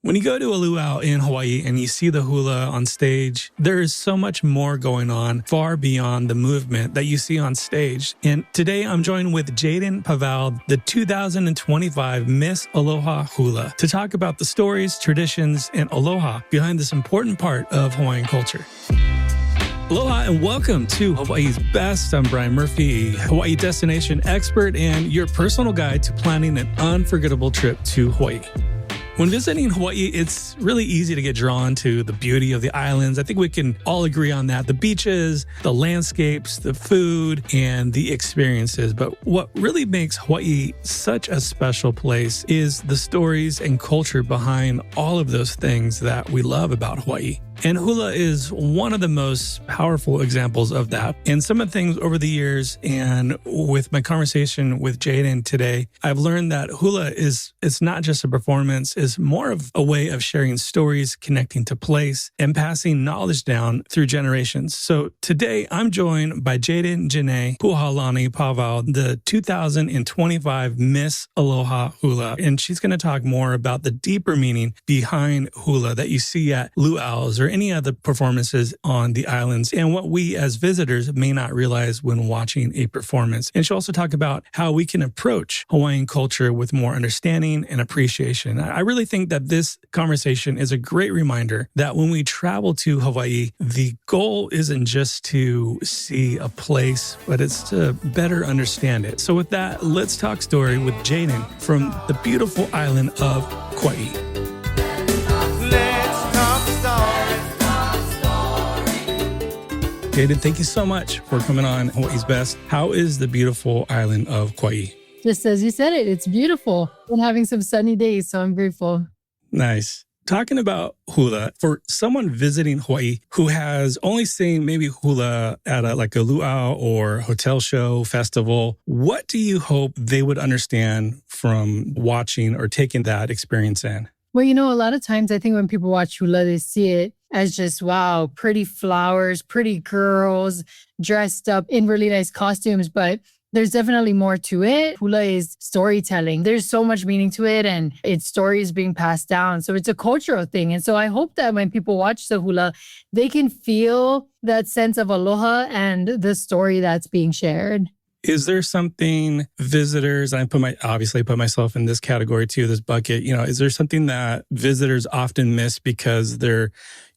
When you go to a luau in Hawaii and you see the hula on stage, there is so much more going on far beyond the movement that you see on stage. And today I'm joined with Jaedyn Pavao, the 2025 Miss Aloha Hula, to talk about the stories, traditions, and aloha behind this important part of Hawaiian culture. Aloha and welcome to Hawaii's Best. I'm Brian Murphy, Hawaii destination expert and your personal guide to planning an unforgettable trip to Hawaii. When visiting Hawaii, it's really easy to get drawn to the beauty of the islands. I think we can all agree on that. The beaches, the landscapes, the food, and the experiences. But what really makes Hawaii such a special place is the stories and culture behind all of those things that we love about Hawaii. And hula is one of the most powerful examples of that. And some of the things over the years and with my conversation with Jaedyn today, I've learned that hula it's not just a performance, it's more of a way of sharing stories, connecting to place, and passing knowledge down through generations. So today I'm joined by Jaedyn Janae Puahaulani Pavao, the 2025 Miss Aloha Hula. And she's going to talk more about the deeper meaning behind hula that you see at luau's or any other performances on the islands and what we as visitors may not realize when watching a performance. And she'll also talk about how we can approach Hawaiian culture with more understanding and appreciation. I really think that this conversation is a great reminder that when we travel to Hawaii, the goal isn't just to see a place, but it's to better understand it. So with that, let's talk story with Jaedyn from the beautiful island of Kauai. Jaedyn, thank you so much for coming on Hawaii's Best. How is the beautiful island of Kauai? Just as you said it, it's beautiful. I'm having some sunny days, so I'm grateful. Nice. Talking about hula, for someone visiting Hawaii who has only seen maybe hula at a luau or hotel show, festival, what do you hope they would understand from watching or taking that experience in? Well, a lot of times I think when people watch hula, they see it as just, wow, pretty flowers, pretty girls dressed up in really nice costumes. But there's definitely more to it. Hula is storytelling. There's so much meaning to it and its story is being passed down. So it's a cultural thing. And so I hope that when people watch the hula, they can feel that sense of aloha and the story that's being shared. Is there something visitors, obviously put myself in this category too, this bucket, is there something that visitors often miss because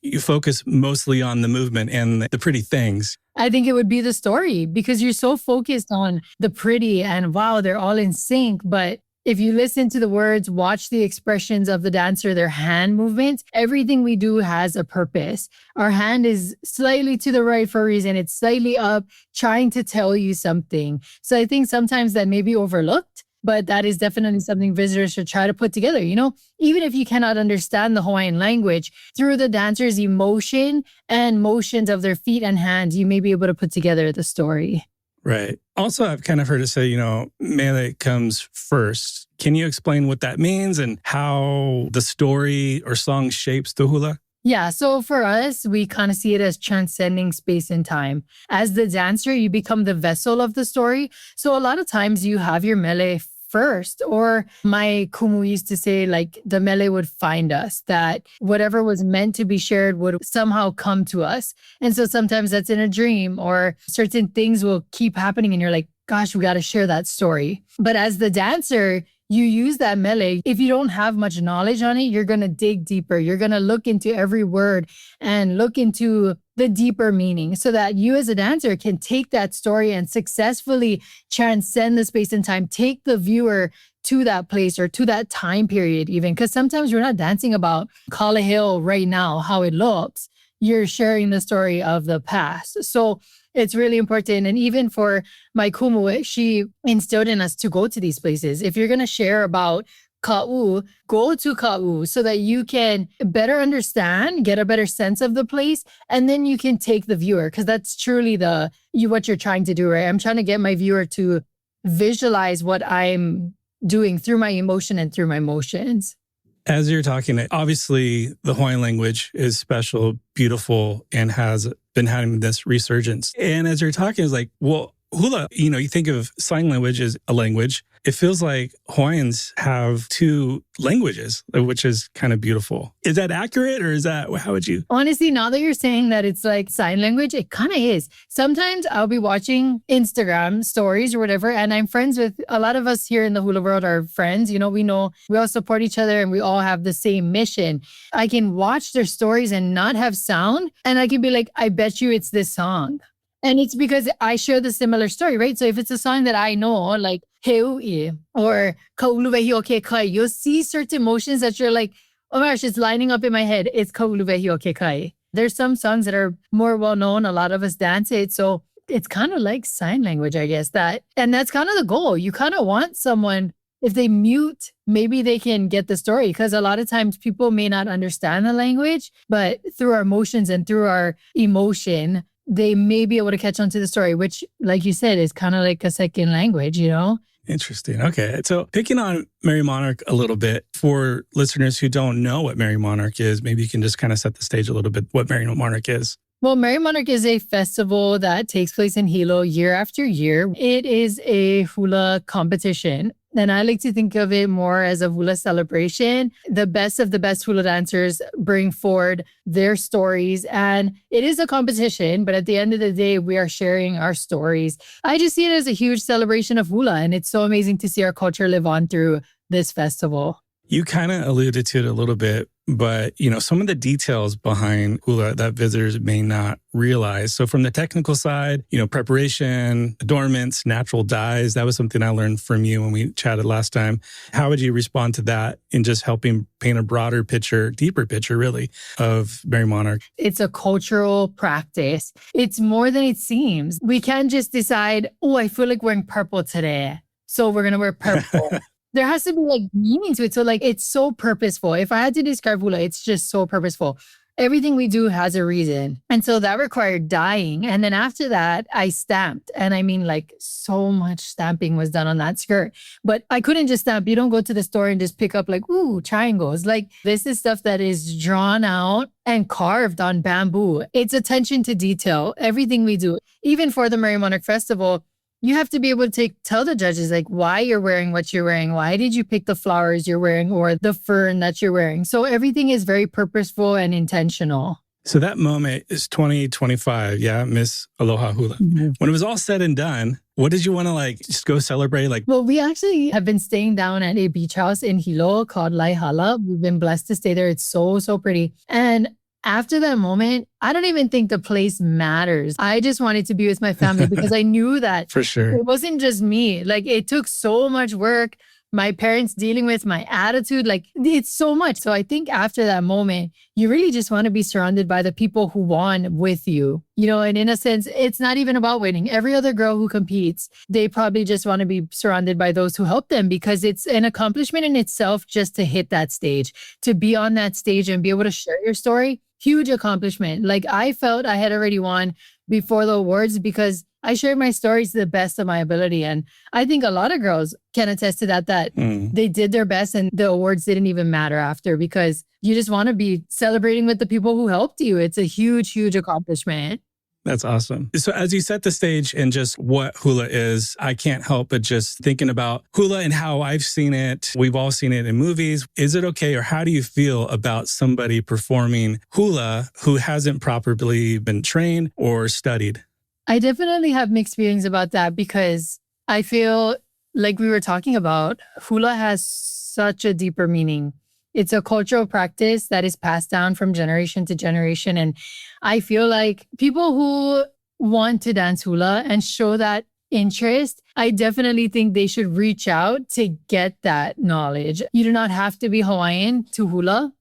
you focus mostly on the movement and the pretty things? I think it would be the story because you're so focused on the pretty and wow, they're all in sync. But if you listen to the words, watch the expressions of the dancer, their hand movements, everything we do has a purpose. Our hand is slightly to the right for a reason. It's slightly up, trying to tell you something. So I think sometimes that may be overlooked, but that is definitely something visitors should try to put together. Even if you cannot understand the Hawaiian language, through the dancer's emotion and motions of their feet and hands, you may be able to put together the story. Right. Also, I've kind of heard it say, mele comes first. Can you explain what that means and how the story or song shapes the hula? Yeah. So for us, we kind of see it as transcending space and time. As the dancer, you become the vessel of the story. So a lot of times you have your mele first, or my kumu used to say, the mele would find us, that whatever was meant to be shared would somehow come to us. And so sometimes that's in a dream or certain things will keep happening and you're like, gosh, we got to share that story. But as the dancer, you use that mele. If you don't have much knowledge on it, you're going to dig deeper. You're going to look into every word and look into the deeper meaning so that you as a dancer can take that story and successfully transcend the space and time, take the viewer to that place or to that time period even. Because sometimes we're not dancing about Kala Hill right now, how it looks. You're sharing the story of the past. So it's really important. And even for my kumu, she instilled in us to go to these places. If you're going to share about Ka'u, go to Ka'u so that you can better understand, get a better sense of the place, and then you can take the viewer, because that's truly what you're trying to do, right? I'm trying to get my viewer to visualize what I'm doing through my emotion and through my motions. As you're talking, obviously the Hawaiian language is special, beautiful, and has been having this resurgence. And as you're talking, it's like, well, hula, you think of sign language as a language. it feels like Hawaiians have two languages, which is kind of beautiful. Is that accurate or is that, how would you? Honestly, now that you're saying that it's like sign language, it kind of is. Sometimes I'll be watching Instagram stories or whatever, and I'm friends with a lot of us here in the hula world are friends. You know, we all support each other and we all have the same mission. I can watch their stories and not have sound, and I can be like, I bet you it's this song. And it's because I share the similar story, right? So if it's a song that I know, like Heui or Kauluwehi o ke kai, you'll see certain emotions that you're like, oh my gosh, it's lining up in my head. It's Kauluwehi o ke kai. There's some songs that are more well-known. A lot of us dance it. So it's kind of like sign language, I guess. And that's kind of the goal. You kind of want someone, if they mute, maybe they can get the story. Because a lot of times people may not understand the language, but through our emotions and through our emotion, they may be able to catch on to the story, which, like you said, is kind of like a second language, you know? Interesting. Okay. So picking on Merrie Monarch a little bit, for listeners who don't know what Merrie Monarch is, maybe you can just kind of set the stage a little bit what Merrie Monarch is. Well, Merrie Monarch is a festival that takes place in Hilo year after year. It is a hula competition. And I like to think of it more as a hula celebration. The best of the best hula dancers bring forward their stories. And it is a competition, but at the end of the day, we are sharing our stories. I just see it as a huge celebration of hula. And it's so amazing to see our culture live on through this festival. You kind of alluded to it a little bit, but, you know, some of the details behind hula that visitors may not realize. So from the technical side, you know, preparation, adornments, natural dyes, that was something I learned from you when we chatted last time. How would you respond to that in just helping paint a broader picture, deeper picture, really, of Merrie Monarch? It's a cultural practice. It's more than it seems. We can't just decide, oh, I feel like wearing purple today, so we're going to wear purple. There has to be like meaning to it. So like, it's so purposeful. If I had to describe hula, it's just so purposeful. Everything we do has a reason. And so that required dyeing. And then after that, I stamped. And I mean, like, so much stamping was done on that skirt. But I couldn't just stamp. You don't go to the store and just pick up like, ooh, triangles. Like, this is stuff that is drawn out and carved on bamboo. It's attention to detail. Everything we do, even for the Merrie Monarch Festival, you have to be able to tell the judges like why you're wearing what you're wearing. Why did you pick the flowers you're wearing or the fern that you're wearing? So everything is very purposeful and intentional. So that moment is 2025, yeah, Miss Aloha Hula. Mm-hmm. When it was all said and done, what did you want to like just go celebrate? Like, well, we actually have been staying down at a beach house in Hilo called Laihala. We've been blessed to stay there. It's so, so pretty. And after that moment, I don't even think the place matters. I just wanted to be with my family because I knew that for sure it wasn't just me. Like, it took so much work. My parents dealing with my attitude, like, it's so much. So I think after that moment, you really just want to be surrounded by the people who won with you, you know, and in a sense, it's not even about winning. Every other girl who competes, they probably just want to be surrounded by those who help them because it's an accomplishment in itself just to hit that stage, to be on that stage and be able to share your story. Huge accomplishment. Like, I felt I had already won before the awards because I shared my stories to the best of my ability. And I think a lot of girls can attest to that they did their best and the awards didn't even matter after because you just want to be celebrating with the people who helped you. It's a huge, huge accomplishment. That's awesome. So as you set the stage and just what hula is, I can't help but just thinking about hula and how I've seen it. We've all seen it in movies. Is it okay, or how do you feel about somebody performing hula who hasn't properly been trained or studied? I definitely have mixed feelings about that because I feel like we were talking about, hula has such a deeper meaning. It's a cultural practice that is passed down from generation to generation. And I feel like people who want to dance hula and show that interest, I definitely think they should reach out to get that knowledge. You do not have to be Hawaiian to hula.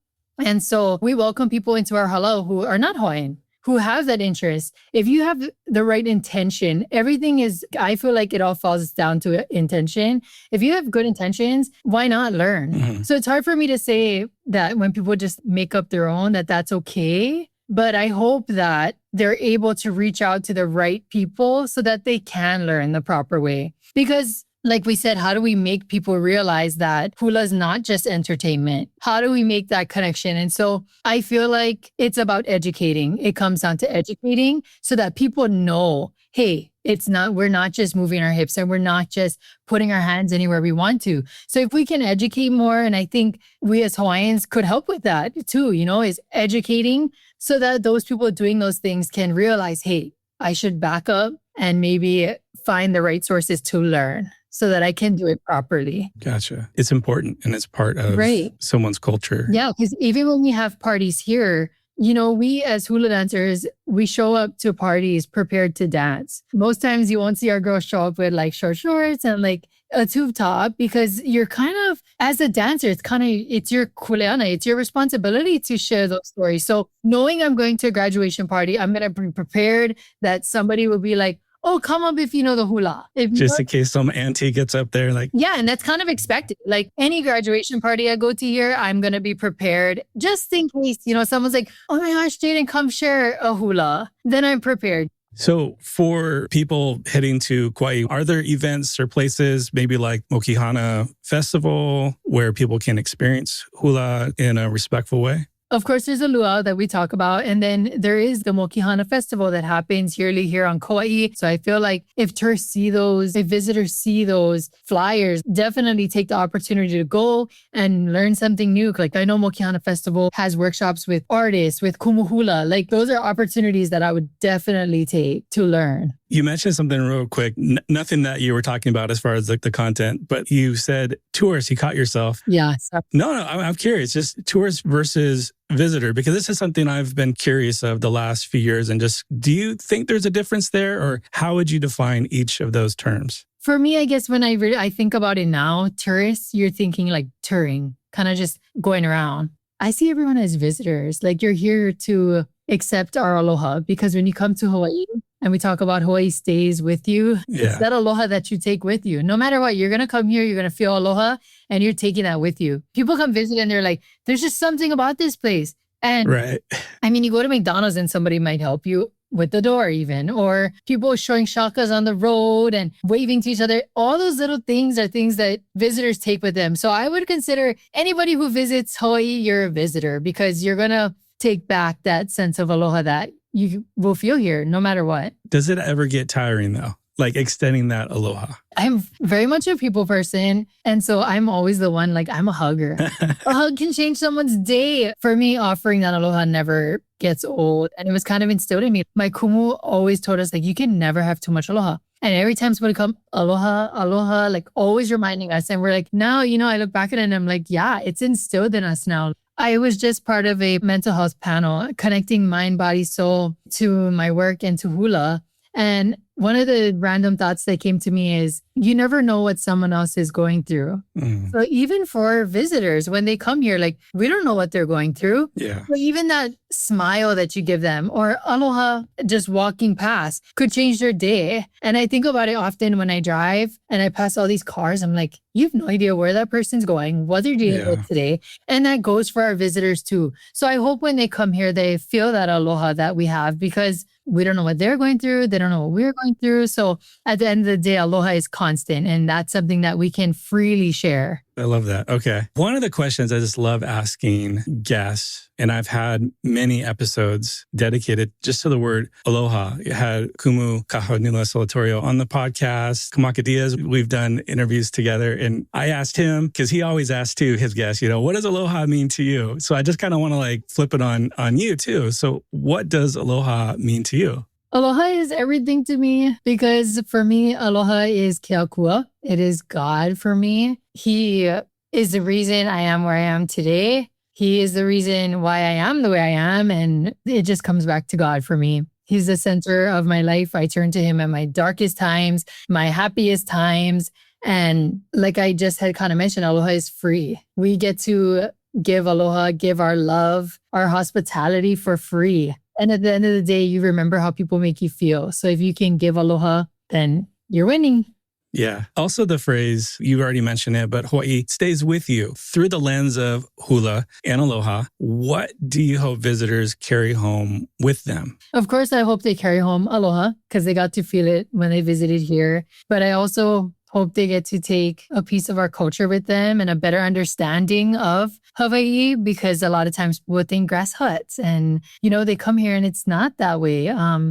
And so we welcome people into our hala who are not Hawaiian, who have that interest. If you have the right intention, everything is, I feel like it all falls down to intention. If you have good intentions, why not learn? Mm-hmm. So it's hard for me to say that when people just make up their own, that's okay. But I hope that they're able to reach out to the right people so that they can learn the proper way. Because like we said, how do we make people realize that hula is not just entertainment? How do we make that connection? And so I feel like it's about educating. It comes down to educating so that people know, hey, we're not just moving our hips and we're not just putting our hands anywhere we want to. So if we can educate more, and I think we as Hawaiians could help with that too, is educating so that those people doing those things can realize, hey, I should back up and maybe find the right sources to learn so that I can do it properly. Gotcha. It's important and it's part of someone's culture. Yeah, because even when we have parties here, we as hula dancers, we show up to parties prepared to dance. Most times you won't see our girls show up with like short shorts and like a tube top because you're kind of, as a dancer, it's your kuleana, it's your responsibility to share those stories. So knowing I'm going to a graduation party, I'm going to be prepared that somebody will be like, oh, come up if you know the hula. Just in case some auntie gets up there like... Yeah, and that's kind of expected. Like any graduation party I go to here, I'm going to be prepared just in case, someone's like, oh my gosh, Jaedyn, come share a hula. Then I'm prepared. So for people heading to Kauai, are there events or places maybe like Mokihana Festival where people can experience hula in a respectful way? Of course, there's a luau that we talk about. And then there is the Mokihana Festival that happens yearly here on Kauai. So I feel like if visitors see those flyers, definitely take the opportunity to go and learn something new. Like I know Mokihana Festival has workshops with artists, with kumu hula. Like those are opportunities that I would definitely take to learn. You mentioned something real quick, nothing that you were talking about as far as like the content, but you said tourists, you caught yourself. Yeah. No, I'm curious, just tourists versus visitor, because this is something I've been curious of the last few years. And just, do you think there's a difference there, or how would you define each of those terms? For me, I guess when I think about it now, tourists, you're thinking like touring, kind of just going around. I see everyone as visitors. Like you're here to accept our aloha, because when you come to Hawaii and we talk about Hawaii stays with you, it's that aloha that you take with you. No matter what, you're going to come here, you're going to feel aloha and you're taking that with you. People come visit and they're like, there's just something about this place. And I mean, you go to McDonald's and somebody might help you with the door even, or people showing shakas on the road and waving to each other. All those little things are things that visitors take with them. So I would consider anybody who visits Hawaii, you're a visitor, because you're going to take back that sense of aloha that you will feel here no matter what. Does it ever get tiring though? Like extending that aloha? I'm very much a people person. And so I'm always the one, like I'm a hugger. A hug can change someone's day. For me, offering that aloha never gets old. And it was kind of instilled in me. My kumu always told us like, you can never have too much aloha. And every time somebody come, aloha, aloha, like always reminding us. And we're like, now, I look back at it and I'm like, yeah, it's instilled in us now. I was just part of a mental health panel connecting mind, body, soul to my work and to hula. And one of the random thoughts that came to me is you never know what someone else is going through. So even for visitors, when they come here, like we don't know what they're going through. Yeah. So even that smile that you give them or aloha just walking past could change their day. And I think about it often when I drive and I pass all these cars. I'm like, you have no idea where that person's going, what they're dealing with today. And that goes for our visitors too. So I hope when they come here, they feel that aloha that we have, because we don't know what they're going through. They don't know what we're going through. So at the end of the day, aloha is constant. And that's something that we can freely share. I love that. Okay. One of the questions I just love asking guests, and I've had many episodes dedicated just to the word aloha. You had Kumu Kahanila Solatorio on the podcast, Kamaka Diaz. We've done interviews together. And I asked him, because he always asks too, his guests, what does aloha mean to you? So I just kind of want to like flip it on you too. So what does aloha mean to you? Aloha is everything to me, because for me, aloha is Keakua. It is God for me. He is the reason I am where I am today. He is the reason why I am the way I am. And it just comes back to God for me. He's the center of my life. I turn to him at my darkest times, my happiest times. And like I just had kind of mentioned, aloha is free. We get to give aloha, give our love, our hospitality for free. And at the end of the day, you remember how people make you feel. So if you can give aloha, then you're winning. Yeah. Also the phrase, you already mentioned it, but Hawaii stays with you through the lens of hula and aloha. What do you hope visitors carry home with them? Of course, I hope they carry home aloha, because they got to feel it when they visited here. But I also hope they get to take a piece of our culture with them and a better understanding of Hawaii, because a lot of times people think grass huts and, they come here and it's not that way.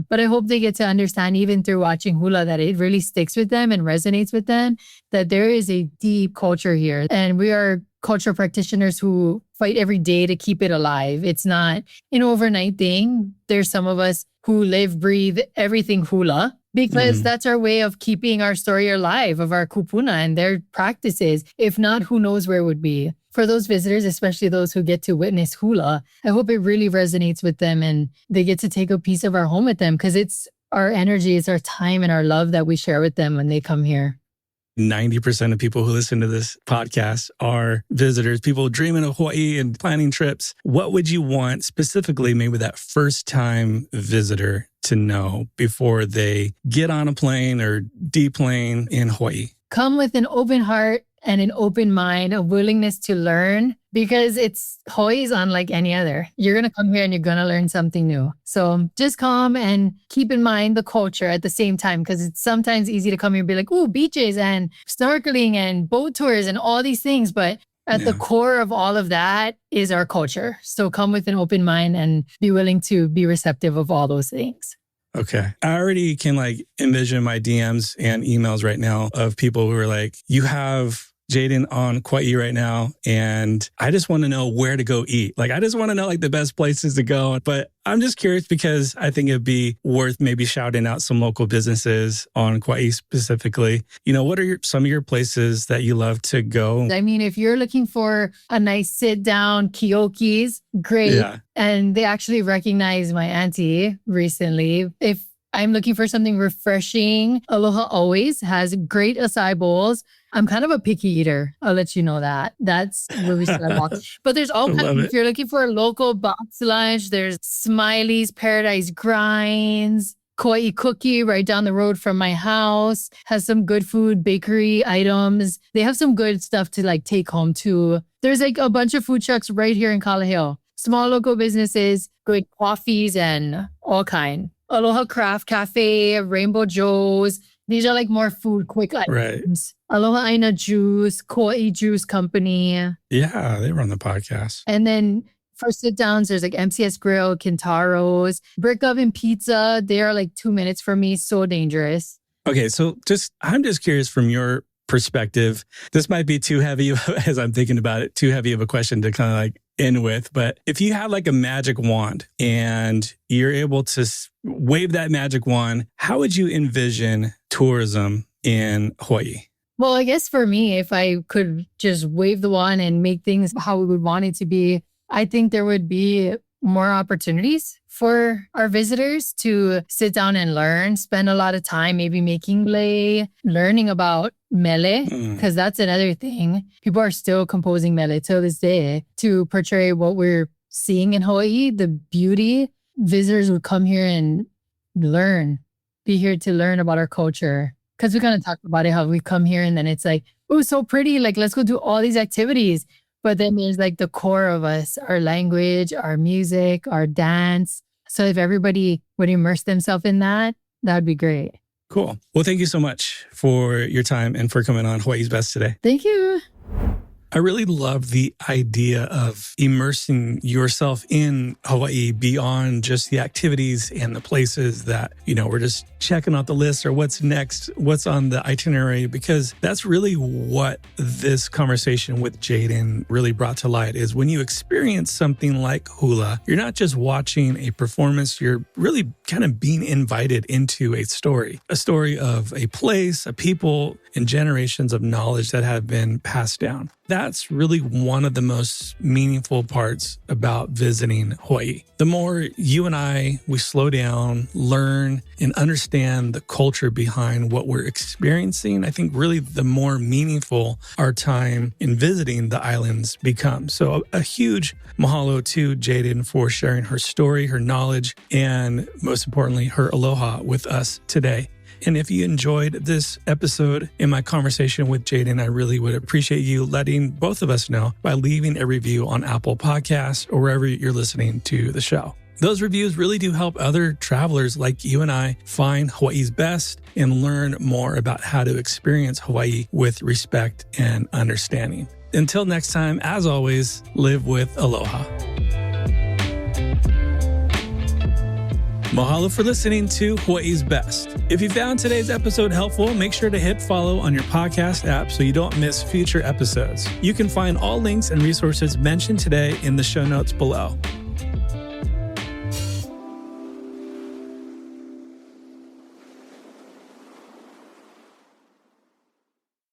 But I hope they get to understand, even through watching hula, that it really sticks with them and resonates with them, that there is a deep culture here. And we are cultural practitioners who fight every day to keep it alive. It's not an overnight thing. There's some of us who live, breathe everything hula, because that's our way of keeping our story alive, of our kupuna and their practices. If not, who knows where it would be. For those visitors, especially those who get to witness hula, I hope it really resonates with them and they get to take a piece of our home with them, because it's our energy, it's our time and our love that we share with them when they come here. 90% of people who listen to this podcast are visitors, people dreaming of Hawaii and planning trips. What would you want specifically, maybe that first time visitor to know before they get on a plane or deplane in Hawaii? Come with an open heart and an open mind, a willingness to learn, because Hawaii is unlike any other. You're going to come here and you're going to learn something new. So just come and keep in mind the culture at the same time, because it's sometimes easy to come here and be like, ooh, beaches and snorkeling and boat tours and all these things. But at the core of all of that is our culture. So come with an open mind and be willing to be receptive of all those things. Okay. I already can envision my DMs and emails right now of people who are like, you have Jaedyn on Kauai right now, and I just want to know where to go eat. I just want to know the best places to go. But I'm just curious, because I think it'd be worth maybe shouting out some local businesses on Kauai specifically. What are some of your places that you love to go? I mean, if you're looking for a nice sit down, Kioski's, great. Yeah. And they actually recognized my auntie recently. If I'm looking for something refreshing, Aloha always has great acai bowls. I'm kind of a picky eater. I'll let you know that. That's where we start off. But there's all kinds. If you're looking for a local box lunch, there's Smiley's Paradise Grinds, Kauai Cookie right down the road from my house, has some good food, bakery items. They have some good stuff to take home too. There's a bunch of food trucks right here in Kalaheo. Small local businesses, good coffees and all kind. Aloha Craft Cafe, Rainbow Joe's. These are more food, quick items. Right. Aloha Aina Juice, Kauai Juice Company. Yeah, they run the podcast. And then for sit-downs, there's MCS Grill, Kintaro's, Brick Oven Pizza. They are 2 minutes from me. So dangerous. Okay, so I'm just curious from your perspective. This might be too heavy, as I'm thinking about it, too heavy of a question to kind of end with. But if you had a magic wand and you're able to wave that magic wand, how would you envision tourism in Hawaii? Well, I guess for me, if I could just wave the wand and make things how we would want it to be, I think there would be more opportunities for our visitors to sit down and learn, spend a lot of time maybe making lei, learning about mele, because that's another thing. People are still composing mele till this day to portray what we're seeing in Hawaii, the beauty. Visitors would come here and be here to learn about our culture. Because we kind of talked about it, how we come here and then it's oh, so pretty. Let's go do all these activities. But then there's the core of us, our language, our music, our dance. So if everybody would immerse themselves in that, that would be great. Cool. Well, thank you so much for your time and for coming on Hawaii's Best today. Thank you. I really love the idea of immersing yourself in Hawaii beyond just the activities and the places that, we're just checking out the list or what's next, what's on the itinerary, because that's really what this conversation with Jaedyn really brought to light is when you experience something like hula, you're not just watching a performance, you're really kind of being invited into a story of a place, a people, and generations of knowledge that have been passed down. That's really one of the most meaningful parts about visiting Hawaii. The more you and we slow down, learn, and understand the culture behind what we're experiencing, I think really the more meaningful our time in visiting the islands becomes. So a huge mahalo to Jaedyn for sharing her story, her knowledge, and most importantly, her aloha with us today. And if you enjoyed this episode in my conversation with Jaedyn, I really would appreciate you letting both of us know by leaving a review on Apple Podcasts or wherever you're listening to the show. Those reviews really do help other travelers like you and I find Hawaii's best and learn more about how to experience Hawaii with respect and understanding. Until next time, as always, live with aloha. Mahalo for listening to Hawaii's Best. If you found today's episode helpful, make sure to hit follow on your podcast app so you don't miss future episodes. You can find all links and resources mentioned today in the show notes below.